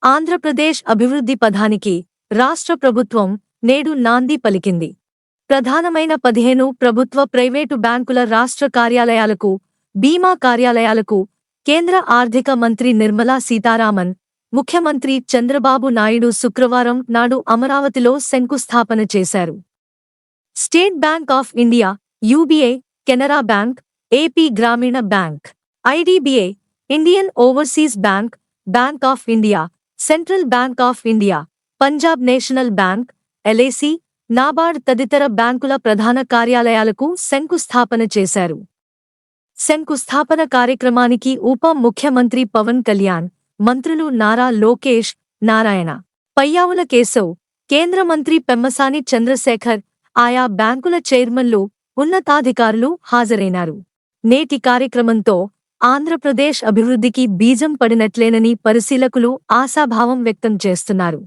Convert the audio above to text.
ఆంధ్రప్రదేశ్ అభివృద్ధి పథానికి రాష్ట్ర ప్రభుత్వం నేడు నాంది పలికింది. ప్రధానమైన 15 ప్రభుత్వ ప్రైవేటు బ్యాంకుల రాష్ట్ర కార్యాలయాలకు, బీమా కార్యాలయాలకు కేంద్ర ఆర్థిక మంత్రి నిర్మలా సీతారామన్, ముఖ్యమంత్రి చంద్రబాబు నాయుడు శుక్రవారం నాడు అమరావతిలో శంకుస్థాపన చేశారు. State Bank of India, UBI, Canara Bank, AP Grameena Bank, IDBI, Indian Overseas Bank, Bank of India, Central Bank of India, Punjab National Bank, LIC, NABARD తదితర బ్యాంకుల ప్రధాన కార్యాలయాలకు శంకుస్థాపన చేశారు. శంకుస్థాపన కార్యక్రమానికి ఉప ముఖ్యమంత్రి పవన్ కళ్యాణ్, మంత్రులు నారా లోకేష్, నారాయణ, పయ్యావుల కేశవ్, కేంద్ర మంత్రి పెమ్మసాని చంద్రశేఖర్, ఆయా బ్యాంకుల చైర్మన్లు, ఉన్నతాధికారులు హాజరైనారు. నేటి కార్యక్రమంతో ఆంధ్రప్రదేశ్ అభివృద్ధికి బీజం పడినట్లేనని పరిశీలకులు ఆశాభావం వ్యక్తం చేస్తున్నారు.